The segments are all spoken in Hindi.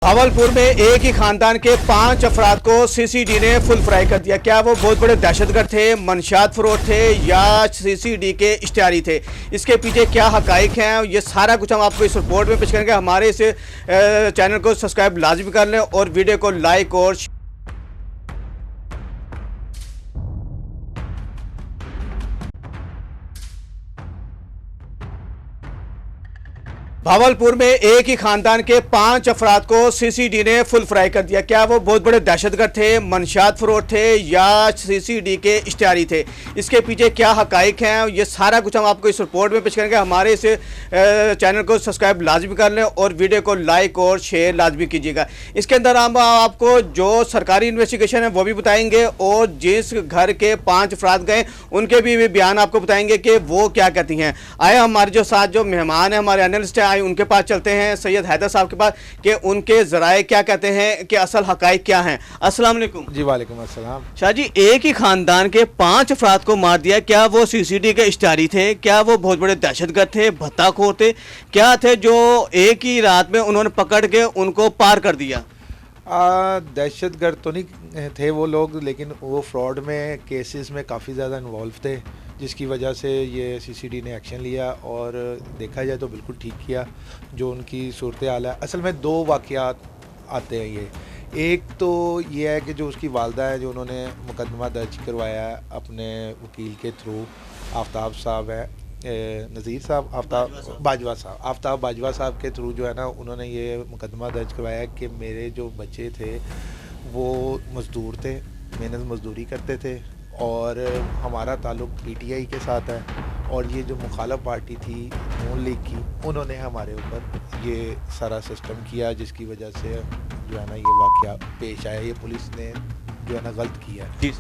भावलपुर में एक ही खानदान के 5 अफराद को सीसीडी ने फुल फ्राई कर दिया। क्या वो बहुत बड़े दहशतगर्द थे, मनशात फरोश थे या सीसीडी के इश्तिहारी थे? इसके पीछे क्या हकाइक हैं, ये सारा कुछ हम आपको इस रिपोर्ट में पेश करेंगे। हमारे इस चैनल को सब्सक्राइब लाजमी कर लें और वीडियो को लाइक और भावलपुर में एक ही खानदान के 5 अफराद को सीसीडी ने फुल फ्राई कर दिया। क्या वो बहुत बड़े दहशतगर्द थे, मनशात फरोश थे या सीसीडी के इश्तिहारी थे? इसके पीछे क्या हकाइक हैं, ये सारा कुछ हम आपको इस रिपोर्ट में पेश करेंगे। हमारे इस चैनल को सब्सक्राइब लाजमी कर लें और वीडियो को लाइक और शेयर लाजमी कीजिएगा। इसके अंदर हम आपको जो सरकारी इन्वेस्टिगेशन है वो भी बताएंगे और जिस घर के 5 अफराद गए उनके भी बयान आपको बताएंगे कि वो क्या कहती हैं। आए हमारे जो साथ जो मेहमान हैं, हमारे एनालिस्ट हैं, उनके पास चलते हैं, सैयद हैदर साहब के पास, कि उनके जराए क्या कहते हैं कि असल हकाइक क्या हैं। अस्सलाम वालेकुम। जी वालेकुम अस्सलाम। शाह जी, एक ही खानदान के 5 अफराद को मार दिया, क्या वो सीसीडी के इश्तिहारी थे? क्या वो बहुत बड़े दहशतगर्द थे, भत्ताखोर थे? क्या थे जो एक ही रात में उन्होंने पकड़ के उनको पार कर दिया? दहशतगर्द तो नहीं थे वो लोग, लेकिन वो फ्रॉड में केसेस में काफ़ी ज़्यादा इन्वॉल्व थे, जिसकी वजह से ये सीसीडी ने एक्शन लिया और देखा जाए तो बिल्कुल ठीक किया जो उनकी सूरत हाल है। असल में 2 वाक़यात आते हैं ये। एक तो ये है कि जो उसकी वालदा है, जो उन्होंने मुकदमा दर्ज करवाया है अपने वकील के थ्रू, आफ्ताब साहब है, नज़ीर साहब, आफ्ताब बाजवा साहब के थ्रू जो है ना, उन्होंने ये मुकदमा दर्ज करवाया कि मेरे जो बच्चे थे वो मज़दूर थे, मेहनत मज़दूरी करते थे और हमारा ताल्लुक़ पीटीआई के साथ है, और ये जो मुखालिफ पार्टी थी नून लीग की, उन्होंने हमारे ऊपर ये सारा सिस्टम किया, जिसकी वजह से जो है ना ये वाक़या पेश आया। ये पुलिस ने जो है ना गलत किया है।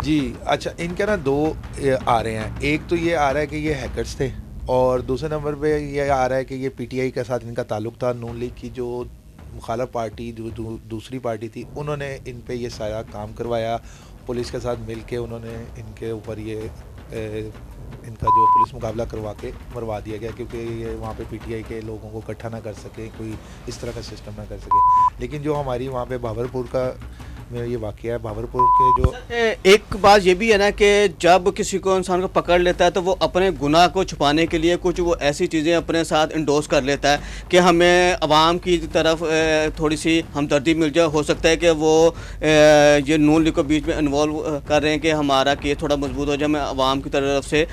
जी अच्छा, इनके ना 2 आ रहे हैं। एक तो ये आ रहा है कि ये हैकर्स थे, और दूसरे नंबर पे ये आ रहा है कि ये पीटीआई के साथ इनका ताल्लुक़ था। नून लीग की जो मुखालिफ पार्टी दूसरी पार्टी थी, उन्होंने इन पे ये सारा काम करवाया। पुलिस के साथ मिल के उन्होंने इनके ऊपर ये इनका जो पुलिस मुकाबला करवा के मरवा दिया गया, क्योंकि ये वहाँ पे पीटीआई के लोगों को इकट्ठा ना कर सके, कोई इस तरह का सिस्टम ना कर सके। लेकिन जो हमारी वहाँ पे भावलपुर का ये वाक़या है, भावलपुर के जो एक बात ये भी है ना कि जब किसी को इंसान को पकड़ लेता है तो वो अपने गुनाह को छुपाने के लिए कुछ वो ऐसी चीज़ें अपने साथ इंडोर्स कर लेता है कि हमें आवाम की तरफ थोड़ी सी हमदर्दी मिल जाए। हो सकता है कि वो ये नून लीग को बीच में इन्वॉल्व कर रहे हैं कि हमारा केस थोड़ा मजबूत हो जाए, हमें आवाम की तरफ से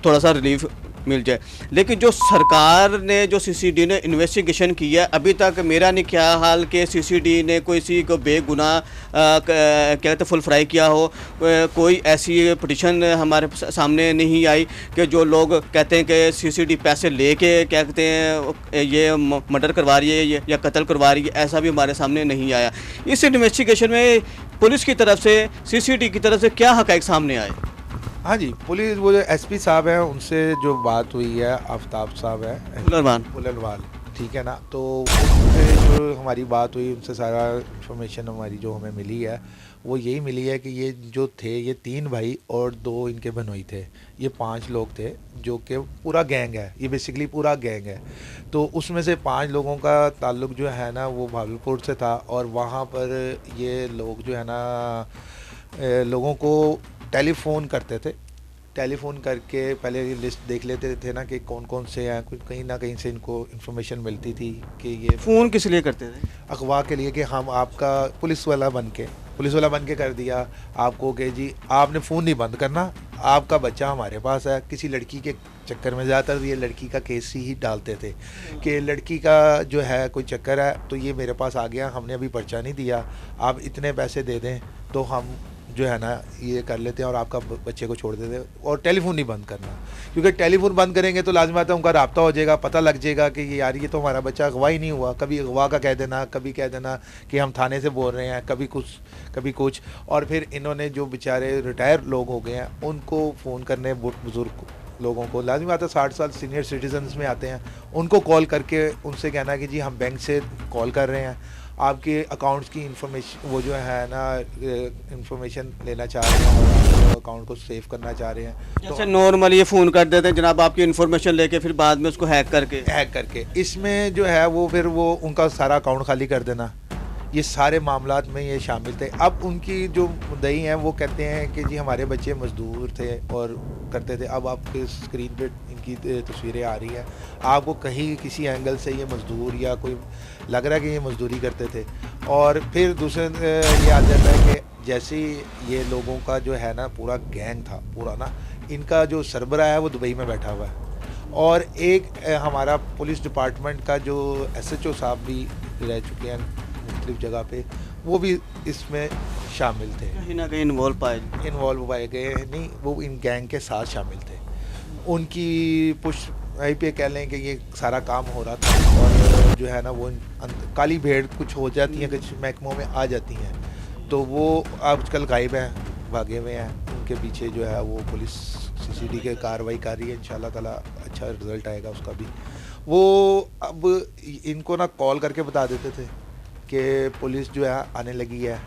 थोड़ा सा रिलीफ मिल जाए। लेकिन जो सरकार ने जो सीसीडी ने इन्वेस्टिगेशन की है, अभी तक मेरा नहीं ख्याल कि सीसीडी ने कोई किसी को बेगुनाह क्या कहते फुल फ्राई किया हो। कोई ऐसी पिटीशन हमारे सामने नहीं आई कि जो लोग कहते हैं कि सीसीडी पैसे लेके क्या कहते हैं ये मर्डर करवा रही है या कत्ल करवा रही है, ऐसा भी हमारे सामने नहीं आया। इस इन्वेस्टिगेशन में पुलिस की तरफ से, सीसीडी की तरफ से क्या हक़ाइक़ सामने आए? हाँ जी, पुलिस वो जो एसपी साहब हैं उनसे जो बात हुई है, आफ्ताब साहब है पुलरवाल, ठीक है ना, तो उनसे जो हमारी बात हुई, उनसे सारा इन्फॉर्मेशन हमारी जो हमें मिली है वो यही मिली है कि ये जो थे, ये 3 भाई और 2 इनके बहनोई थे। ये 5 लोग थे, जो कि पूरा गैंग है, ये बेसिकली पूरा गैंग है। तो उसमें से 5 लोगों का ताल्लुक़ जो है ना वो भावलपुर से था, और वहाँ पर ये लोग जो है ना लोगों को टेलीफ़ोन करते थे। टेलीफ़ोन करके पहले ये लिस्ट देख लेते थे ना कि कौन कौन से हैं, कहीं ना कहीं से इनको इन्फॉर्मेशन मिलती थी कि ये फ़ोन किस लिए करते थे? अगवा के लिए, कि हम आपका पुलिस वाला बन के कर दिया आपको कि जी आपने फ़ोन नहीं बंद करना, आपका बच्चा हमारे पास है। किसी लड़की के चक्कर में, ज़्यादातर ये लड़की का केस ही डालते थे कि लड़की का जो है कोई चक्कर है तो ये मेरे पास आ गया, हमने अभी पर्चा नहीं दिया, आप इतने पैसे दे दें तो हम जो है ना ये कर लेते हैं और आपका बच्चे को छोड़ देते हैं। और टेलीफोन नहीं बंद करना, क्योंकि टेलीफोन बंद करेंगे तो लाजमी आता है उनका रब्ता हो जाएगा, पता लग जाएगा कि ये यार ये तो हमारा बच्चा अगवा ही नहीं हुआ। कभी अगवा का कह देना, कभी कह देना कि हम थाने से बोल रहे हैं, कभी कुछ। और फिर इन्होंने जो बेचारे रिटायर लोग हो गए हैं उनको फ़ोन करने, बुज़ुर्ग लोगों को लाजमी आता है 60 साल सीनियर सिटीजन्स में आते हैं, उनको कॉल करके उनसे कहना कि जी हम बैंक से कॉल कर रहे हैं, आपके अकाउंट्स की इंफॉर्मेशन वो जो है ना इंफॉर्मेशन लेना चाह रहे हैं और अकाउंट को सेव करना चाह रहे हैं। जैसे नॉर्मली ये फ़ोन कर देते हैं जनाब आपकी इन्फॉर्मेशन लेके, फिर बाद में उसको हैक करके इसमें जो है वो फिर वो उनका सारा अकाउंट खाली कर देना, ये सारे मामलात में ये शामिल थे। अब उनकी जो मुद्दई हैं वो कहते हैं कि जी हमारे बच्चे मज़दूर थे और करते थे। अब आपके स्क्रीन पे इनकी तस्वीरें आ रही हैं, आपको कहीं किसी एंगल से ये मज़दूर या कोई लग रहा है कि ये मज़दूरी करते थे। और फिर दूसरे ये आ जाता है कि जैसे ही ये लोगों का जो है ना पूरा गैंग था पूरा ना, इनका जो सरबरा है वो दुबई में बैठा हुआ है, और एक हमारा पुलिस डिपार्टमेंट का जो SHO साहब भी रह चुके हैं मुख्तलिफ जगह पे, वो भी इसमें शामिल थे, कहीं ना कहीं इन्वॉल्व पाए गए नहीं, वो इन गैंग के साथ शामिल थे। उनकी पुश वहीं पे कह लें कि ये सारा काम हो रहा था, और जो है ना वो काली भेड़ कुछ हो जाती हैं, कुछ महकमों में आ जाती हैं, तो वो आजकल गायब हैं, भागे हुए हैं। उनके पीछे जो है वो पुलिस CCD के कार्रवाई कर रही है, इंशाल्लाह ताला अच्छा रिज़ल्ट आएगा उसका भी। वो अब इनको ना कॉल करके बता देते थे कि पुलिस जो है आने लगी है,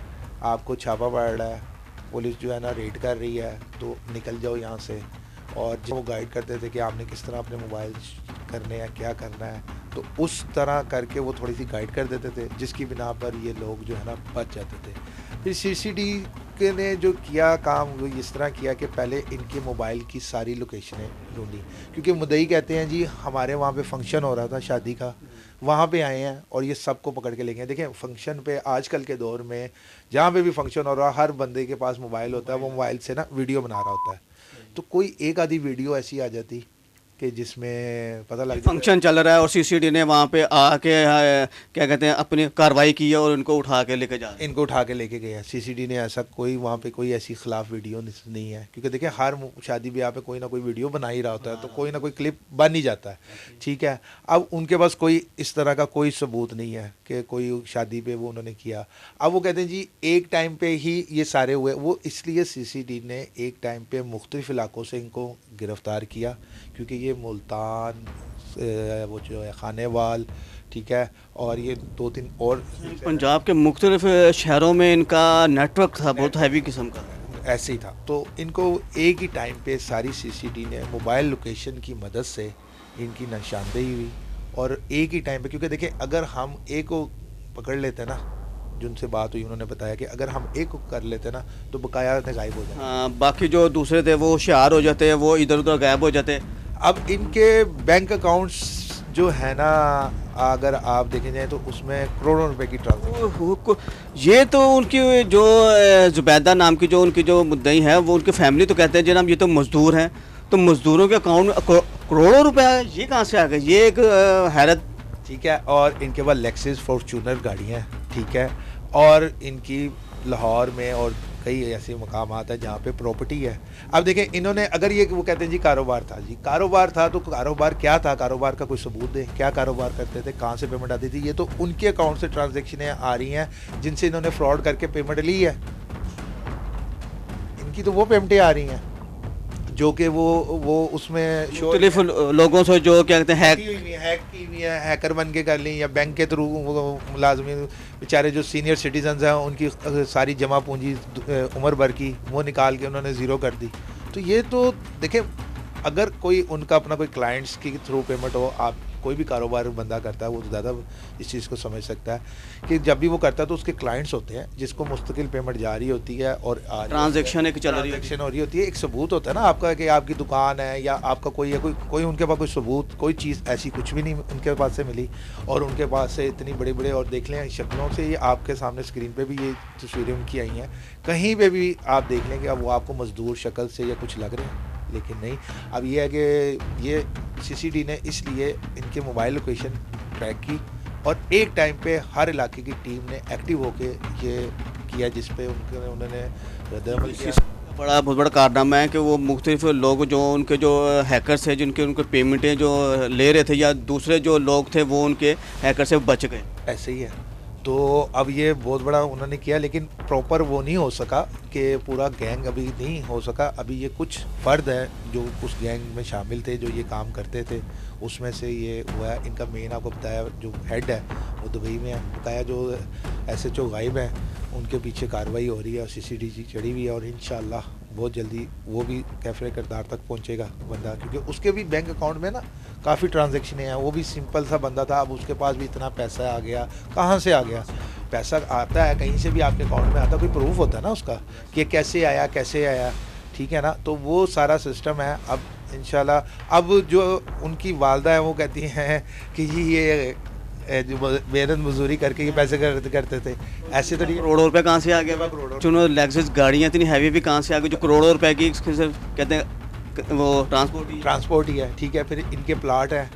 आपको छापा पड़ रहा है, पुलिस जो है ना रेड कर रही है, तो निकल जाओ यहाँ से। और जब वो गाइड करते थे कि आपने किस तरह अपने मोबाइल करने हैं, क्या करना है, तो उस तरह करके वो थोड़ी सी गाइड कर देते थे, जिसकी बिना पर ये लोग जो है ना बच जाते थे। फिर CCD ने जो किया काम वो इस तरह किया कि पहले इनके मोबाइल की सारी लोकेशनें ढूंढी, क्योंकि मुद्दई कहते हैं जी हमारे वहाँ पे फंक्शन हो रहा था शादी का, वहाँ पे आए हैं और ये सबको पकड़ के ले गए। देखें फंक्शन पे आजकल के दौर में जहाँ पे भी फंक्शन हो रहा है, हर बंदे के पास मोबाइल होता है, वो मोबाइल से ना वीडियो बना रहा होता है, तो कोई एक आधी वीडियो ऐसी आ जाती कि जिसमें पता लग जाता फंक्शन चल रहा है और CCD ने वहाँ पे आके क्या कहते हैं अपनी कार्रवाई की है और उनको उठा के लेके जा रहे हैं। इनको उठा के लेके गए हैं। CCD ने ऐसा कोई वहाँ पे कोई ऐसी खिलाफ वीडियो नहीं है, क्योंकि देखिए हर शादी ब्याह पे कोई ना कोई वीडियो बना ही रहा होता है, तो कोई ना कोई क्लिप बन ही जाता है, ठीक है। अब उनके पास कोई इस तरह का कोई सबूत नहीं है कि कोई शादी पे वो उन्होंने किया। अब वो कहते हैं जी एक टाइम पे ही ये सारे हुए, वो इसलिए CCD ने एक टाइम पे मुख्तलिफ इलाकों से इनको गिरफ़्तार किया, क्योंकि ये मुल्तान वो जो है खानेवाल, ठीक है, और ये 2-3 और पंजाब के मुख्तलिफ शहरों में इनका नेटवर्क था बहुत हैवी किस्म का, ऐसे ही था। तो इनको एक ही टाइम पे सारी CCD ने मोबाइल लोकेशन की मदद से इनकी निशानदेही हुई, और एक ही टाइम पे, क्योंकि देखिए अगर हम एक को पकड़ लेते ना, जिनसे बात हुई उन्होंने बताया कि अगर हम एक को कर लेते ना तो बकाया गायब हो जाए। हाँ, बाकी जो दूसरे थे वो होशियार हो जाते, वो इधर उधर गायब हो जाते। अब इनके बैंक अकाउंट्स जो है ना, अगर आप देखें जाए तो उसमें करोड़ों रुपए की ट्रांजेक्शन। ये तो उनकी जो जुबैदा नाम की जो उनकी जो मुद्दई है, वो उनकी फैमिली तो कहते हैं जनाब ये तो मज़दूर हैं, तो मज़दूरों के अकाउंट में करोड़ों रुपए ये कहाँ से आ गए, ये एक हैरत, ठीक है। और इनके पास लेक्सिस फॉर्च्यूनर गाड़ियाँ, ठीक है, और इनकी लाहौर में और कई ऐसे मकाम आता है जहाँ पे प्रॉपर्टी है। अब देखें इन्होंने अगर ये वो कहते हैं जी कारोबार था, जी कारोबार था, तो कारोबार क्या था, कारोबार का कोई सबूत दे, क्या कारोबार करते थे, कहाँ से पेमेंट आती थी। ये तो उनके अकाउंट से ट्रांजेक्शनें आ रही हैं जिनसे इन्होंने फ्रॉड करके पेमेंट ली है। इनकी तो वो पेमेंटें आ रही हैं जो कि वो उसमें मुख्तलिफ लोगों से जो क्या कहते हैं हैक की हुई है, हैकर बन के कर ली, या बैंक के थ्रू मुलाजमीन बेचारे जो सीनियर सिटीजन्स हैं उनकी सारी जमा पूंजी उम्र भर की वो निकाल के उन्होंने ज़ीरो कर दी। तो ये तो देखें अगर कोई उनका अपना कोई क्लाइंट्स के थ्रू पेमेंट हो, आप कोई भी कारोबार बंदा करता है वो तो ज़्यादा इस चीज़ को समझ सकता है कि जब भी वो करता है तो उसके क्लाइंट्स होते हैं जिसको मुस्तकिल पेमेंट जारी होती है और ट्रांजैक्शन एक चल रही हो रही होती है। एक सबूत होता है ना आपका कि आपकी दुकान है या आपका कोई है, कोई उनके पास कोई सबूत कोई चीज़ ऐसी कुछ भी नहीं उनके पास से मिली, और उनके पास से इतनी बड़े बड़े, और देख लें शक्लों से ये आपके सामने स्क्रीन पर भी ये तस्वीरें उनकी आई हैं, कहीं पर भी आप देख लें कि अब वो आपको मजदूर शक्ल से या कुछ लग रहे हैं, लेकिन नहीं। अब ये है कि ये CCD ने इसलिए इनके मोबाइल लोकेशन ट्रैक की और एक टाइम पे हर इलाके की टीम ने एक्टिव होके ये किया, जिस पे उन्होंने रद्द-ए-अमल किया। बहुत बड़ा कारनामा है कि वो मुख्तलिफ लोग जो उनके जो हैकर्स हैं जिनके उनके पेमेंटें जो ले रहे थे या दूसरे जो लोग थे वो उनके हैकर से बच गए। ऐसे ही है। तो अब ये बहुत बड़ा उन्होंने किया, लेकिन प्रॉपर वो नहीं हो सका कि पूरा गैंग अभी नहीं हो सका। अभी ये कुछ फ़र्द हैं जो उस गैंग में शामिल थे जो ये काम करते थे, उसमें से ये हुआ है। इनका मेन आपको बताया जो हेड है वो दुबई में है, बताया जो SHO गायब है उनके पीछे कार्रवाई हो रही है और CCD चढ़ी हुई है, और इंशाअल्लाह बहुत जल्दी वो भी कैफरे किरदार तक पहुंचेगा बंदा, क्योंकि उसके भी बैंक अकाउंट में ना काफ़ी ट्रांजैक्शनें हैं। वो भी सिंपल सा बंदा था, अब उसके पास भी इतना पैसा आ गया, कहाँ से आ गया। पैसा आता है कहीं से भी आपके अकाउंट में आता, कोई प्रूफ होता है ना उसका कि कैसे आया, ठीक है ना। तो वो सारा सिस्टम है। अब इंशाल्लाह अब जो उनकी वालदा है वो कहती हैं कि जी ये जो मेहनत मजदूरी करके ये पैसे करते थे, ऐसे तो नहीं। करोड़ों रुपए कहाँ से आ गए? चुनो लेक्सस गाड़ियाँ इतनी हैवी भी कहाँ से आ गई जो करोड़ों रुपए की कहते हैं वो ट्रांसपोर्ट ही है, ठीक है। फिर इनके प्लाट है,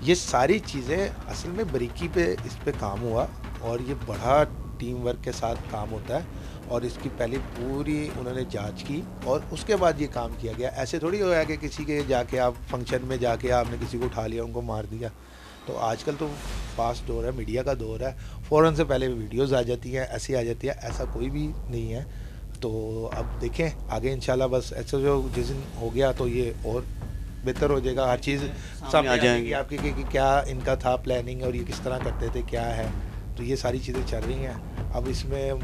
ये सारी चीज़ें असल में बारीकी पे इस पे काम हुआ और ये बड़ा टीम वर्क के साथ काम होता है और इसकी पहले पूरी उन्होंने जांच की और उसके बाद ये काम किया गया। ऐसे थोड़ी होया कि किसी के जाके आप फंक्शन में जाके आपने किसी को उठा लिया, उनको मार दिया। तो आजकल तो फास्ट दौर है, मीडिया का दौर है, फ़ौरन से पहले वीडियोज़ आ जाती हैं, ऐसी आ जाती है, ऐसा कोई भी नहीं है। तो अब देखें आगे इंशाल्लाह, बस ऐसा जो जिस दिन हो गया तो ये और बेहतर हो जाएगा, हर चीज़ सामने आ जाएगी आपकी कि क्या इनका था प्लानिंग और ये किस तरह करते थे, क्या है। तो ये सारी चीज़ें चल रही हैं। अब इसमें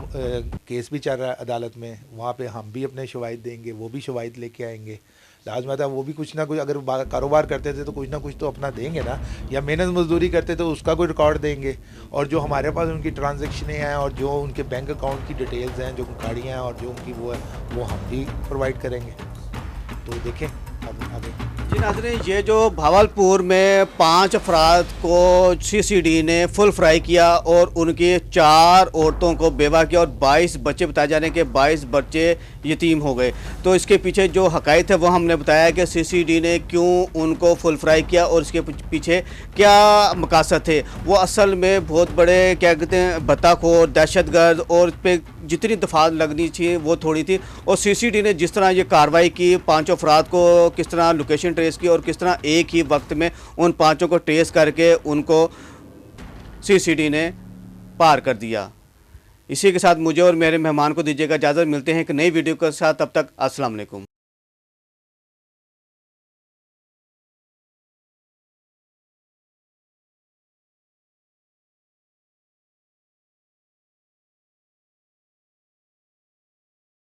केस भी चल रहा है अदालत में, वहाँ पे हम भी अपने शवाहिद देंगे, वो भी शवाहिद लेके आएंगे। लाजमत है वो भी कुछ ना कुछ, अगर कारोबार करते थे तो कुछ ना कुछ तो अपना देंगे ना, या मेहनत मजदूरी करते तो उसका कोई रिकॉर्ड देंगे। और जो हमारे पास उनकी ट्रांजेक्शनें हैं और जो उनके बैंक अकाउंट की डिटेल्स हैं, जो गाड़ियाँ हैं और जो उनकी वो है, वो हम भी प्रोवाइड करेंगे। तो देखें अब आगे। जी नाज़रीन, ये जो भावलपुर में 5 अफराद को सीसीडी ने फुल फ्राई किया और उनकी 4 औरतों को बेवा किया और 22 बच्चे बताए जाने के 22 बच्चे यतीम हो गए। तो इसके पीछे जो हक़ाइक़ है वो हमने बताया कि सीसीडी ने क्यों उनको फुल फ्राई किया और इसके पीछे क्या मकासद थे। वो असल में बहुत बड़े क्या कहते हैं बत्ताखोर, दहशतगर्द और पे जितनी दफात लगनी थी वो थोड़ी थी। और सीसीडी ने जिस तरह ये कार्रवाई की, 5 अफराद को किस तरह लोकेशन ट्रेस की और किस तरह एक ही वक्त में उन 5 को ट्रेस करके उनको सीसीडी ने पार कर दिया। इसी के साथ मुझे और मेरे मेहमान को दीजिएगा इजाज़त। मिलते हैं एक नई वीडियो के साथ, तब तक अस्सलाम वालेकुम।